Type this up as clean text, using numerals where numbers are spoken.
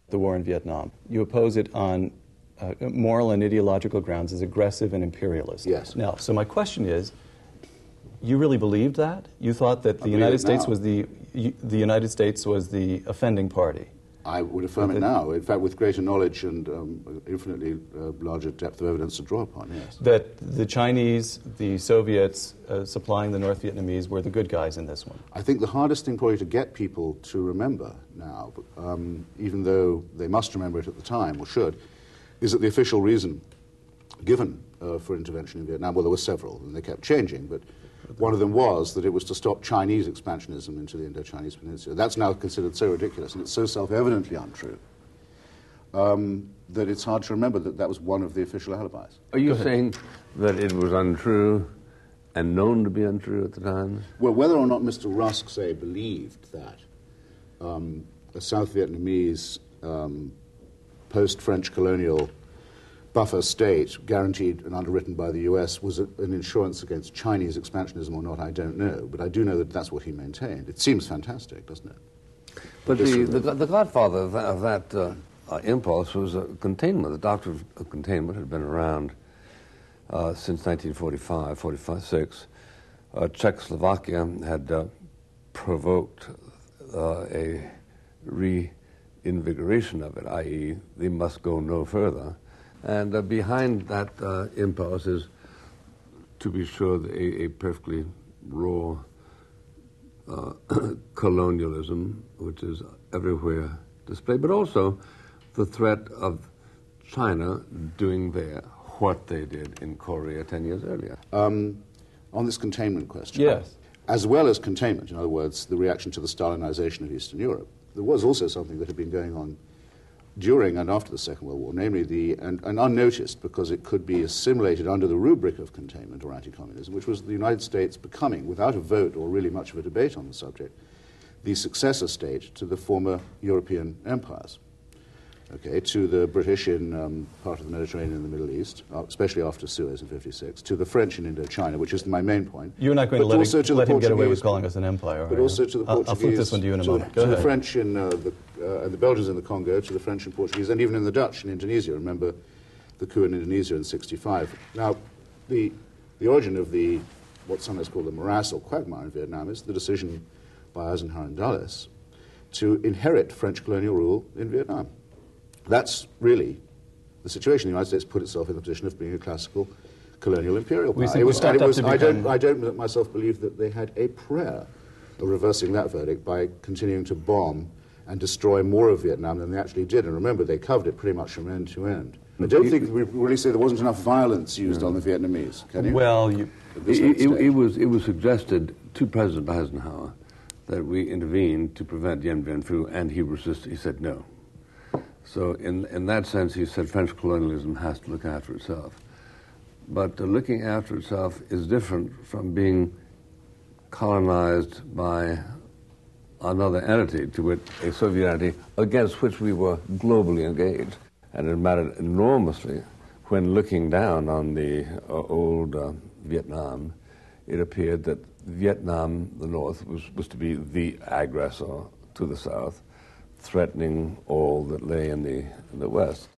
the war in Vietnam. You oppose it on moral and ideological grounds as aggressive and imperialist. Yes. Now, so my question is, you really believed that? You thought that the United States was the United States was the offending party? I would affirm it now. In fact, with greater knowledge and infinitely larger depth of evidence to draw upon, yes. That the Chinese, the Soviets supplying the North Vietnamese were the good guys in this one? I think the hardest thing probably to get people to remember now, even though they must remember it at the time, or should, is that the official reason given for intervention in Vietnam, well, there were several, and they kept changing, but one of them was that it was to stop Chinese expansionism into the Indo-Chinese Peninsula. That's now considered so ridiculous, and it's so self-evidently untrue, that it's hard to remember that that was one of the official alibis. Are you saying that it was untrue and known to be untrue at the time? Well, whether or not Mr. Rusk, say, believed that a South Vietnamese post-French colonial buffer state, guaranteed and underwritten by the U.S., was an insurance against Chinese expansionism or not, I don't know. But I do know that that's what he maintained. It seems fantastic, doesn't it? But the godfather of that impulse was containment. The doctrine of containment had been around since 1945, 46. Czechoslovakia had provoked a reinvigoration of it, i.e., they must go no further. And behind that impulse is, to be sure, a perfectly raw colonialism, which is everywhere displayed, but also the threat of China doing what they did in Korea 10 years earlier. On this containment question, yes, as well as containment, in other words, the reaction to the Stalinization of Eastern Europe, there was also something that had been going on during and after the Second World War, namely and unnoticed because it could be assimilated under the rubric of containment or anti-communism, which was the United States becoming, without a vote or really much of a debate on the subject, the successor state to the former European empires, okay, to the British in part of the Mediterranean and the Middle East, especially after Suez in '56, to the French in Indochina, which is my main point. You're not going to let him get away with calling us an empire, but also to the Portuguese. I'll flip this one to you in a moment. Go ahead. To the French in and the Belgians in the Congo, to the French and Portuguese, and even in the Dutch in Indonesia. Remember the coup in Indonesia in '65. Now, the origin of what sometimes called the morass or quagmire in Vietnam is the decision by Eisenhower and Dulles to inherit French colonial rule in Vietnam. That's really the situation. The United States put itself in the position of being a classical colonial imperial power. I don't myself believe that they had a prayer of reversing that verdict by continuing to bomb and destroy more of Vietnam than they actually did. And remember, they covered it pretty much from end to end. I don't think we really say there wasn't enough violence used on the Vietnamese, can you? Well, it was suggested to President Eisenhower that we intervene to prevent Dien Bien Phu, and he resisted. He said no. So in that sense, he said French colonialism has to look after itself. But looking after itself is different from being colonized by another entity, to wit, a Soviet entity, against which we were globally engaged. And it mattered enormously when looking down on the old Vietnam, it appeared that Vietnam, the North, was to be the aggressor to the South, threatening all that lay in the West.